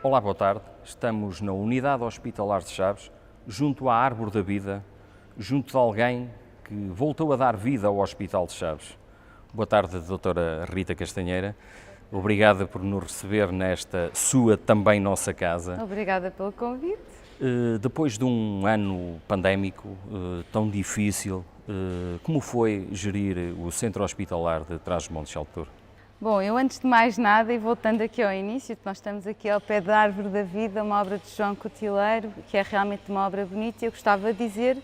Olá, boa tarde. Estamos na Unidade Hospitalar de Chaves, junto à Árvore da Vida, junto de alguém que voltou a dar vida ao Hospital de Chaves. Boa tarde, doutora Rita Castanheira. Obrigada por nos receber nesta sua, também nossa casa. Obrigada pelo convite. Depois de um ano pandémico tão difícil, como foi gerir o Centro Hospitalar de Trás-os-Montes de Alto Douro? Bom, eu antes de mais nada, e voltando aqui ao início, nós estamos aqui ao pé da Árvore da Vida, uma obra de João Cotileiro, que é realmente uma obra bonita, e eu gostava de dizer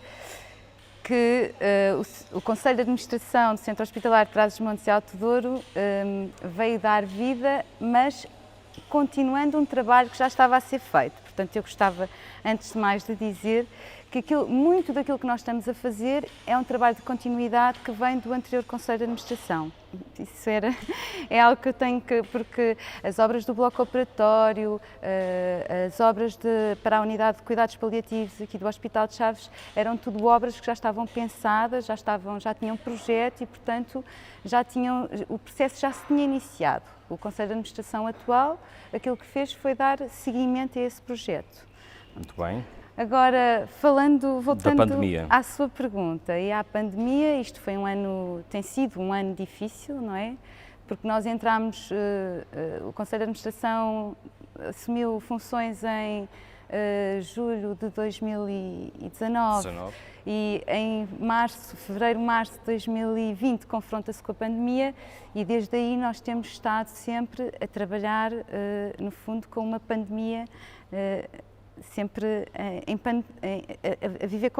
que o Conselho de Administração do Centro Hospitalar de Trás-os-Montes de Alto Douro veio dar vida, mas continuando um trabalho que já estava a ser feito. Portanto, eu gostava, antes de mais, de dizer que muito daquilo que nós estamos a fazer é um trabalho de continuidade que vem do anterior Conselho de Administração. Isso é algo que eu tenho que, porque as obras do bloco operatório, as obras para a unidade de cuidados paliativos aqui do Hospital de Chaves, eram tudo obras que já estavam pensadas, já tinham projeto e, portanto, o processo já se tinha iniciado. O Conselho de Administração atual, aquilo que fez foi dar seguimento a esse projeto. Muito bem. Agora, voltando à sua pergunta e à pandemia, isto tem sido um ano difícil, não é? Porque nós entramos, o Conselho de Administração assumiu funções em julho de 2019 e em fevereiro, março de 2020 confronta-se com a pandemia e desde aí nós temos estado sempre a trabalhar, no fundo, com uma pandemia sempre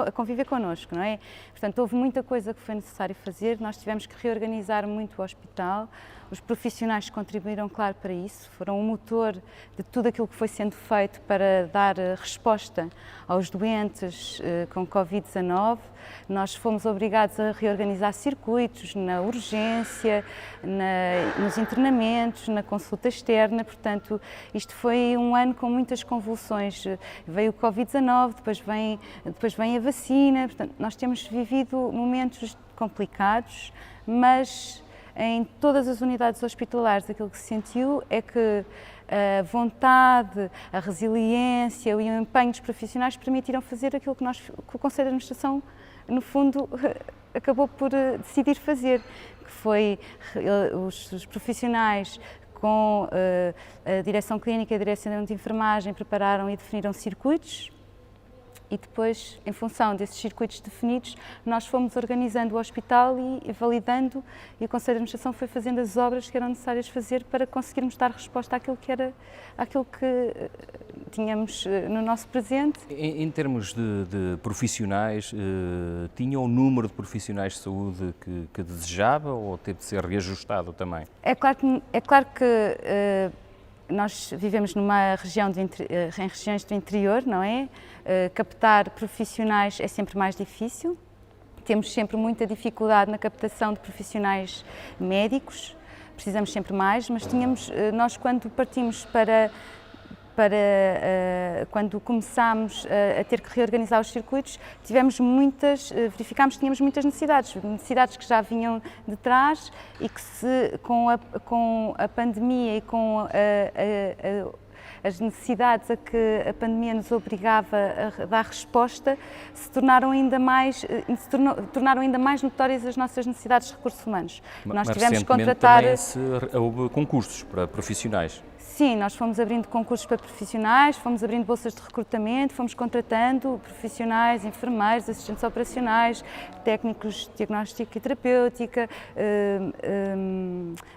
a conviver connosco, não é? Portanto, houve muita coisa que foi necessário fazer, nós tivemos que reorganizar muito o hospital, os profissionais contribuíram, claro, para isso, foram o motor de tudo aquilo que foi sendo feito para dar resposta aos doentes com Covid-19. Nós fomos obrigados a reorganizar circuitos na urgência, nos internamentos, na consulta externa, portanto, isto foi um ano com muitas convulsões. Veio o Covid-19, depois vem a vacina, portanto, nós temos vivido momentos complicados, mas em todas as unidades hospitalares aquilo que se sentiu é que a vontade, a resiliência e o empenho dos profissionais permitiram fazer aquilo que o Conselho de Administração, no fundo, acabou por decidir fazer, que foi os profissionais com a direção clínica e a direção de enfermagem prepararam e definiram circuitos e depois, em função desses circuitos definidos, nós fomos organizando o hospital e validando e o Conselho de Administração foi fazendo as obras que eram necessárias fazer para conseguirmos dar resposta àquilo que tínhamos no nosso presente. Em termos de profissionais, tinha o número de profissionais de saúde que desejava ou teve de ser reajustado também? É claro que nós vivemos numa região em regiões do interior, não é? Captar profissionais é sempre mais difícil. Temos sempre muita dificuldade na captação de profissionais médicos, precisamos sempre mais, mas nós quando partimos quando começámos a ter que reorganizar os circuitos, verificámos que tínhamos muitas necessidades que já vinham de trás e que com a pandemia e com as necessidades a que a pandemia nos obrigava a dar resposta, tornaram ainda mais notórias as nossas necessidades de recursos humanos. Nós tivemos que contratar... houve concursos para profissionais. Sim, nós fomos abrindo concursos para profissionais, fomos abrindo bolsas de recrutamento, fomos contratando profissionais, enfermeiros, assistentes operacionais, técnicos de diagnóstica e terapêutica,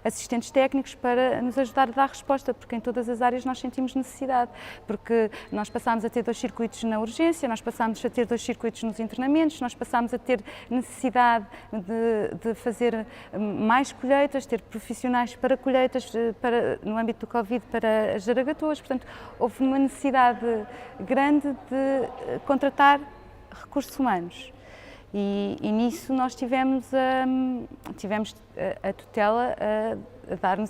assistentes técnicos para nos ajudar a dar resposta, porque em todas as áreas nós sentimos necessidade, porque nós passámos a ter 2 circuitos na urgência, nós passámos a ter 2 circuitos nos internamentos, nós passámos a ter necessidade de fazer mais colheitas, ter profissionais para colheitas no âmbito do Covid, para as jaragatuas, portanto, houve uma necessidade grande de contratar recursos humanos e nisso nós tivemos a tutela a dar-nos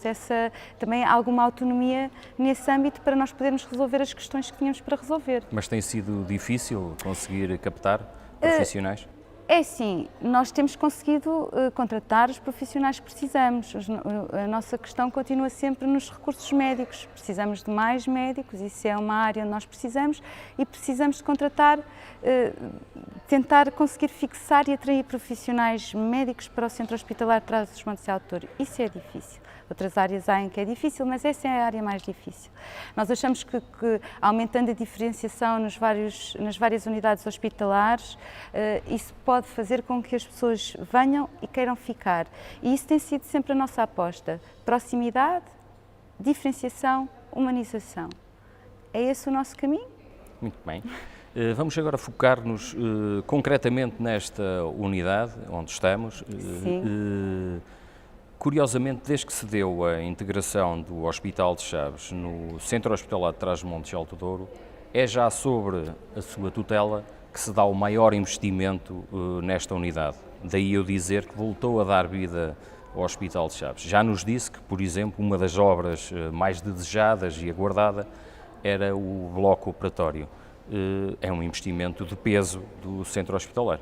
também alguma autonomia nesse âmbito para nós podermos resolver as questões que tínhamos para resolver. Mas tem sido difícil conseguir captar profissionais? É assim, nós temos conseguido contratar os profissionais que precisamos. A nossa questão continua sempre nos recursos médicos. Precisamos de mais médicos, isso é uma área onde nós precisamos e precisamos de contratar, tentar conseguir fixar e atrair profissionais médicos para o Centro Hospitalar de Trás-os-Montes e Alto Douro. Isso é difícil. Outras áreas há em que é difícil, mas essa é a área mais difícil. Nós achamos que aumentando a diferenciação nas várias unidades hospitalares, isso pode fazer com que as pessoas venham e queiram ficar. E isso tem sido sempre a nossa aposta. Proximidade, diferenciação, humanização. É esse o nosso caminho? Muito bem. Vamos agora focar-nos concretamente nesta unidade onde estamos. Sim. Curiosamente, desde que se deu a integração do Hospital de Chaves no Centro Hospitalar de Trás-os-Montes e Alto Douro, é já sobre a sua tutela que se dá o maior investimento nesta unidade. Daí eu dizer que voltou a dar vida ao Hospital de Chaves. Já nos disse que, por exemplo, uma das obras mais desejadas e aguardada era o bloco operatório. É um investimento de peso do Centro Hospitalar.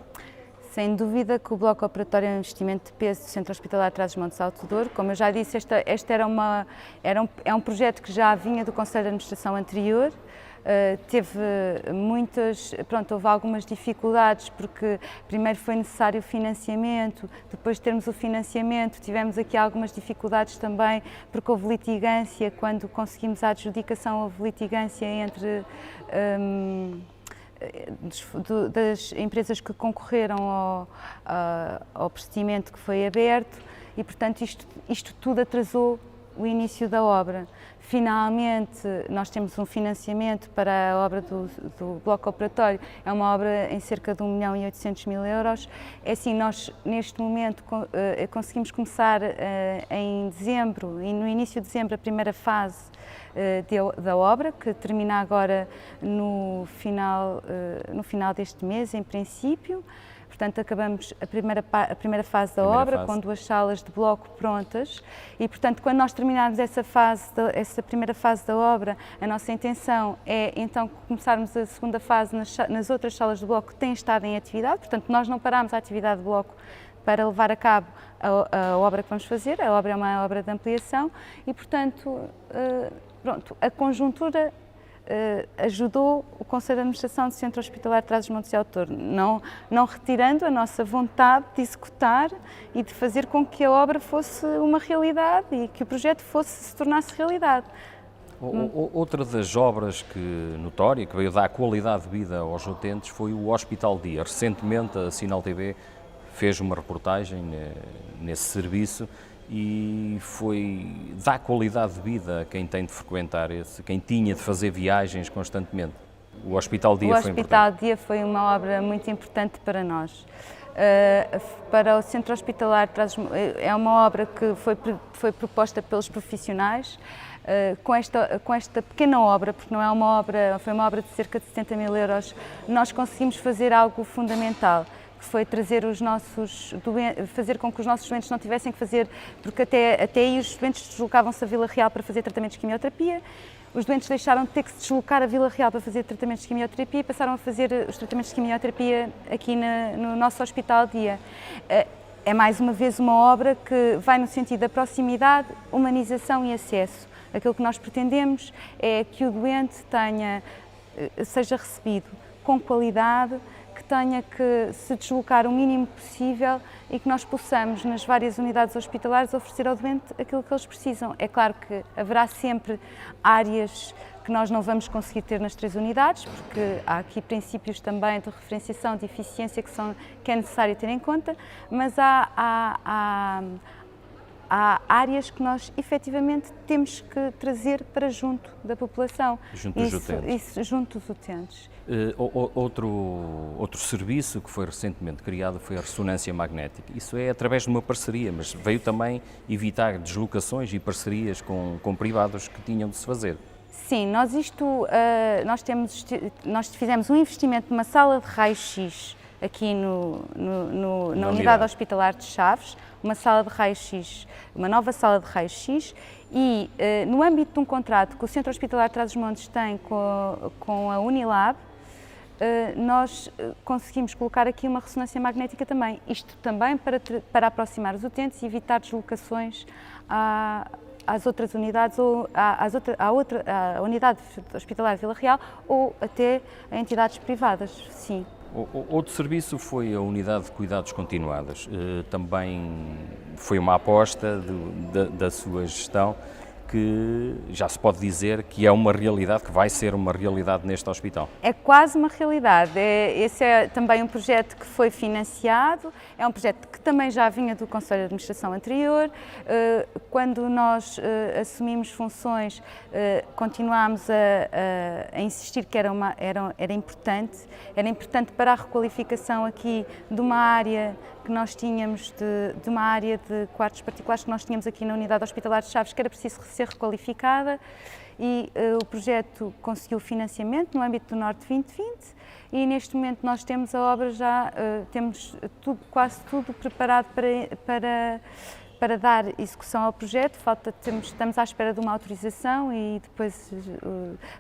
Sem dúvida que o bloco operatório é um investimento de peso do Centro Hospitalar de Trás-os-Montes e Alto Douro. Como eu já disse, é um projeto que já vinha do Conselho de Administração anterior. Houve algumas dificuldades porque primeiro foi necessário o financiamento, depois de termos o financiamento tivemos aqui algumas dificuldades também porque houve litigância, quando conseguimos a adjudicação houve litigância entre das empresas que concorreram ao procedimento que foi aberto e, portanto, isto tudo atrasou o início da obra. Finalmente, nós temos um financiamento para a obra do bloco operatório, é uma obra em cerca de 1.800.000 euros. É assim, nós neste momento conseguimos começar em dezembro e no início de dezembro a primeira fase da obra, que termina agora no final deste mês, em princípio. Portanto, acabamos a primeira fase da obra, com 2 salas de bloco prontas e, portanto, quando nós terminarmos essa primeira fase da obra, a nossa intenção é, então, começarmos a segunda fase nas outras salas de bloco que têm estado em atividade. Portanto, nós não paramos a atividade de bloco para levar a cabo a obra que vamos fazer. A obra é uma obra de ampliação e, portanto, a conjuntura ajudou o Conselho de Administração do Centro Hospitalar de Trás-os-Montes e Alto Douro, não retirando a nossa vontade de executar e de fazer com que a obra fosse uma realidade e que o projeto se tornasse realidade. Outra das obras notória, que veio dar qualidade de vida aos utentes, foi o Hospital Dia. Recentemente a Sinal TV fez uma reportagem nesse serviço e dá qualidade de vida a quem tem de frequentar quem tinha de fazer viagens constantemente. O Hospital Dia foi importante. O Hospital Dia foi uma obra muito importante para nós. Para o Centro Hospitalar é uma obra que foi proposta pelos profissionais. Com esta pequena obra, porque não é uma obra, foi uma obra de cerca de 70.000 euros, nós conseguimos fazer algo fundamental, que foi fazer com que os nossos doentes não tivessem que fazer, porque até aí os doentes deslocavam-se a Vila Real para fazer tratamentos de quimioterapia, os doentes deixaram de ter que se deslocar a Vila Real para fazer tratamentos de quimioterapia e passaram a fazer os tratamentos de quimioterapia aqui no nosso Hospital Dia. É mais uma vez uma obra que vai no sentido da proximidade, humanização e acesso. Aquilo que nós pretendemos é que o doente seja recebido com qualidade, que tenha que se deslocar o mínimo possível e que nós possamos, nas várias unidades hospitalares, oferecer ao doente aquilo que eles precisam. É claro que haverá sempre áreas que nós não vamos conseguir ter nas 3 unidades, porque há aqui princípios também de referenciação, de eficiência que é necessário ter em conta, mas há áreas que nós efetivamente temos que trazer para junto da população. Junto dos utentes. Isso, junto dos utentes. Outro serviço que foi recentemente criado foi a ressonância magnética. Isso é através de uma parceria, mas veio também evitar deslocações e parcerias com privados que tinham de se fazer. Sim, nós fizemos um investimento numa sala de raio-x aqui na unidade hospitalar de Chaves, uma sala de raio-x, uma nova sala de raio-x e no âmbito de um contrato que o Centro Hospitalar de Trás-os-Montes tem com a Unilab, nós conseguimos colocar aqui uma ressonância magnética também. Isto também para aproximar os utentes e evitar deslocações às outras unidades, ou à unidade hospitalar de Vila Real, ou até a entidades privadas, sim. Outro serviço foi a unidade de cuidados continuados. Também foi uma aposta da sua gestão, que já se pode dizer que é uma realidade, que vai ser uma realidade neste hospital. É quase uma realidade. Esse é também um projeto que foi financiado, é um projeto que também já vinha do Conselho de Administração anterior. Quando nós assumimos funções, continuámos a insistir que era importante para a requalificação aqui de uma área que nós tínhamos, de uma área de quartos particulares que nós tínhamos aqui na Unidade Hospitalar de Chaves, que era preciso ser requalificada, e o projeto conseguiu financiamento no âmbito do Norte 2020, e neste momento nós temos a obra já, temos quase tudo preparado para dar execução ao projeto. Estamos à espera de uma autorização e depois,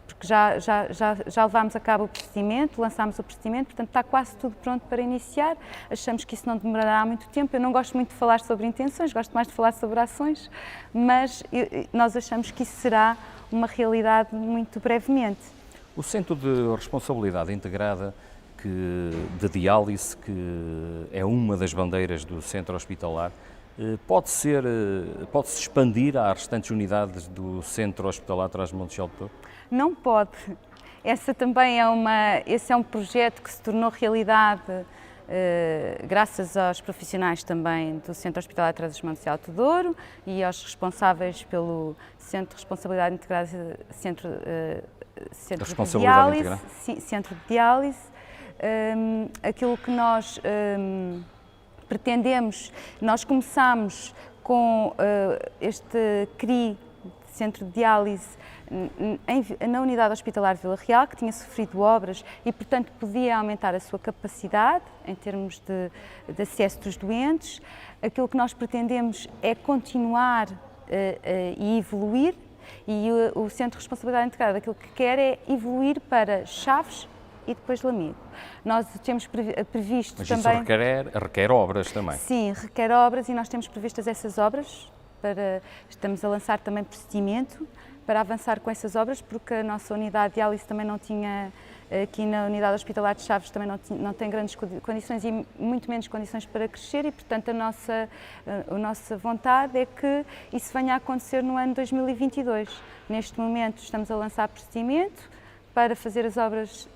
porque já levámos a cabo o procedimento, lançámos o procedimento, portanto está quase tudo pronto para iniciar. Achamos que isso não demorará muito tempo. Eu não gosto muito de falar sobre intenções, gosto mais de falar sobre ações, mas nós achamos que isso será uma realidade muito brevemente. O Centro de Responsabilidade Integrada de Diálise, que é uma das bandeiras do centro hospitalar, pode-se expandir às restantes unidades do Centro Hospitalar Trás-os-Montes de Alto? Não pode. Esse é um projeto que se tornou realidade graças aos profissionais também do Centro Hospitalar Trás-os-Montes de Alto Douro e aos responsáveis pelo Centro de Responsabilidade Integrada, Centro de Diálise. Aquilo que nós pretendemos, nós começámos com este CRI, Centro de Diálise, na Unidade Hospitalar de Vila Real, que tinha sofrido obras e, portanto, podia aumentar a sua capacidade em termos de acesso dos doentes. Aquilo que nós pretendemos é continuar e evoluir, e o Centro de Responsabilidade Integrada aquilo que quer é evoluir para Chaves e depois Lamego. Nós temos previsto Mas também... isso requer obras também. Sim, requer obras, e nós temos previstas essas obras. Estamos a lançar também procedimento para avançar com essas obras, porque a nossa unidade de diálise também não tinha, aqui na Unidade Hospitalar de Chaves também não tem grandes condições e muito menos condições para crescer, e portanto a nossa vontade é que isso venha a acontecer no ano 2022. Neste momento estamos a lançar procedimento para fazer as obras.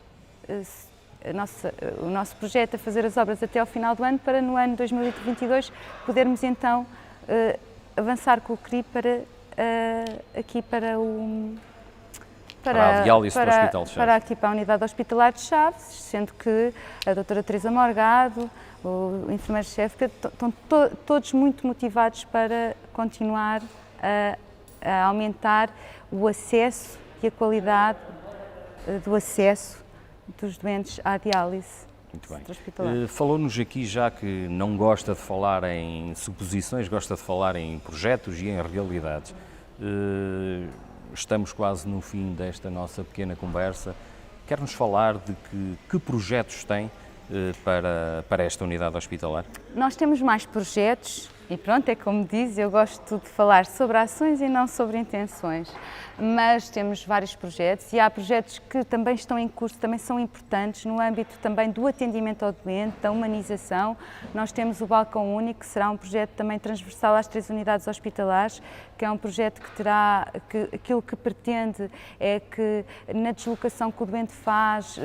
O nosso projeto é fazer as obras até ao final do ano, para no ano 2022 podermos então avançar com o CRI para a diálise do Hospital de Chaves. Para aqui para a Unidade Hospitalar de Chaves, sendo que a doutora Teresa Morgado, o enfermeiro-chefe, estão todos muito motivados para continuar a aumentar o acesso e a qualidade do acesso dos doentes à diálise. Muito bem. Falou-nos aqui, já que não gosta de falar em suposições, gosta de falar em projetos e em realidades. Estamos quase no fim desta nossa pequena conversa. Quer-nos falar de que projetos tem para esta unidade hospitalar? Nós temos mais projetos e pronto, é como diz, eu gosto de falar sobre ações e não sobre intenções, mas temos vários projetos e há projetos que também estão em curso, também são importantes no âmbito também do atendimento ao doente, da humanização. Nós temos o Balcão Único, que será um projeto também transversal às 3 unidades hospitalares, que é um projeto aquilo que pretende é que na deslocação que o doente faz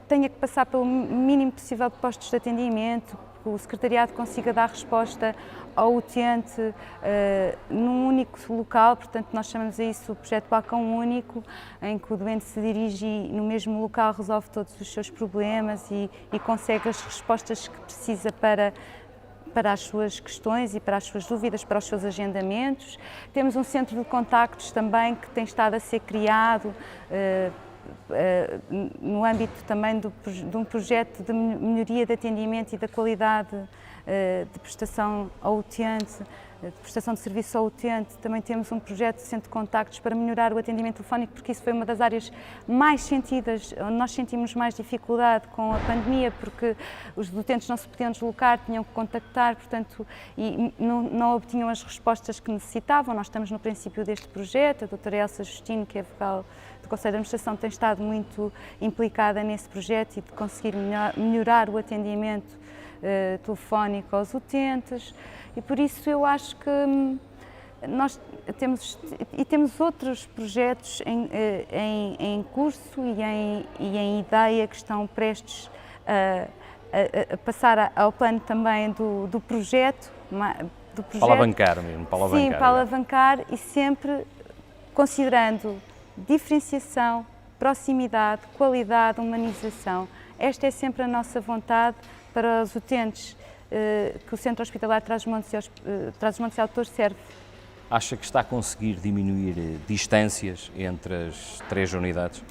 tenha que passar pelo mínimo possível de postos de atendimento, que o secretariado consiga dar resposta ao utente num único local. Portanto, nós chamamos a isso o projeto Balcão Único, em que o doente se dirige e no mesmo local resolve todos os seus problemas e consegue as respostas que precisa para as suas questões e para as suas dúvidas, para os seus agendamentos. Temos um centro de contactos também que tem estado a ser criado no âmbito também de um projeto de melhoria de atendimento e da qualidade de prestação ao utente, de prestação de serviço ao utente. Também temos um projeto de centro de contactos para melhorar o atendimento telefónico, porque isso foi uma das áreas mais sentidas, onde nós sentimos mais dificuldade com a pandemia, porque os utentes não se podiam deslocar, tinham que contactar, portanto, e não obtinham as respostas que necessitavam. Nós estamos no princípio deste projeto, a doutora Elsa Justino, que é vogal do Conselho de Administração, tem estado muito implicada nesse projeto e de conseguir melhorar o atendimento telefónico aos utentes, e por isso eu acho que nós temos outros projetos em curso e em ideia que estão prestes a passar ao plano também do projeto. Para alavancar mesmo, para alavancar. Sim, para alavancar, e sempre considerando diferenciação, proximidade, qualidade, humanização. Esta é sempre a nossa vontade para os utentes que o Centro Hospitalar Trás-os-Montes e Alto Douro serve. Acha que está a conseguir diminuir distâncias entre as 3 unidades?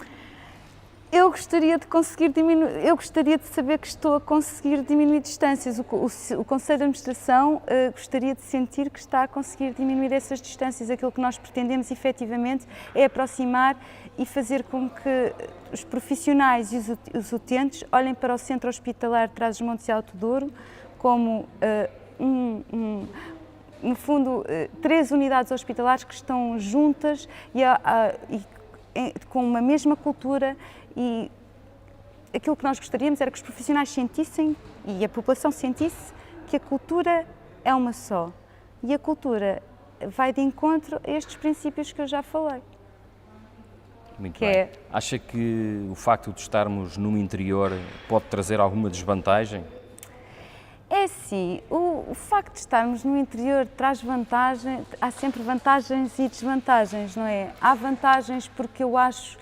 Eu gostaria de conseguir diminuir, eu gostaria de saber que estou a conseguir diminuir distâncias. O Conselho de Administração gostaria de sentir que está a conseguir diminuir essas distâncias. Aquilo que nós pretendemos efetivamente é aproximar e fazer com que os profissionais e os utentes olhem para o Centro Hospitalar Trás-os-Montes e Alto Douro como no fundo 3 unidades hospitalares que estão juntas e com uma mesma cultura. E aquilo que nós gostaríamos era que os profissionais sentissem e a população sentisse que a cultura é uma só. E a cultura vai de encontro a estes princípios que eu já falei. Muito bem. Acha que o facto de estarmos no interior pode trazer alguma desvantagem? É sim, o facto de estarmos no interior traz vantagem, há sempre vantagens e desvantagens, não é? Há vantagens porque eu acho,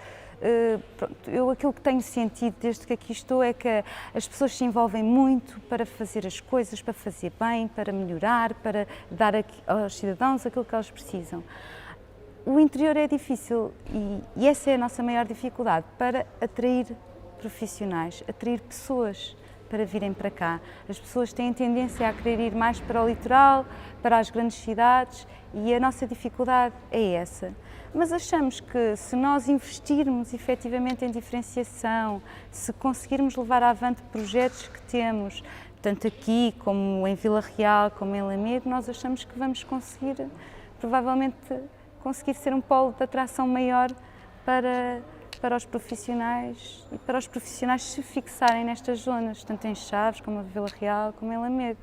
aquilo que tenho sentido desde que aqui estou é que as pessoas se envolvem muito para fazer as coisas, para fazer bem, para melhorar, para dar aos cidadãos aquilo que eles precisam. O interior é difícil e essa é a nossa maior dificuldade, para atrair profissionais, atrair pessoas para virem para cá. As pessoas têm tendência a querer ir mais para o litoral, para as grandes cidades, e a nossa dificuldade é essa. Mas achamos que se nós investirmos efetivamente em diferenciação, se conseguirmos levar avante projetos que temos, tanto aqui como em Vila Real, como em Lamego, nós achamos que vamos conseguir, provavelmente, conseguir ser um polo de atração maior para os profissionais e para os profissionais se fixarem nestas zonas, tanto em Chaves, como em Vila Real, como em Lamego.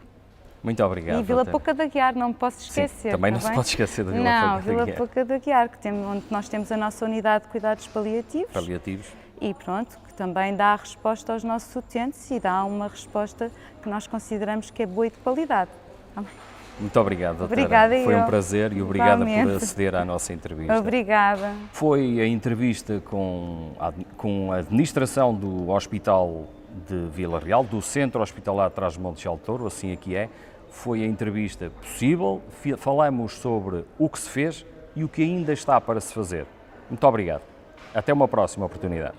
Muito obrigado. E Vila Pouca da Guiar, não me posso esquecer. Sim, também não se pode esquecer da Vila Pouca da Guiar. Não, Vila Pouca da Guiar, onde nós temos a nossa unidade de cuidados paliativos. Paliativos. E pronto, que também dá a resposta aos nossos utentes e dá uma resposta que nós consideramos que é boa e de qualidade. Muito obrigado, doutora. Obrigada. Foi um prazer e obrigada por aceder à nossa entrevista. Obrigada. Foi a entrevista com a administração do Hospital de Vila Real, do Centro Hospitalar Trás-os-Montes e Alto Douro, assim aqui é. Foi a entrevista possível, falamos sobre o que se fez e o que ainda está para se fazer. Muito obrigado. Até uma próxima oportunidade.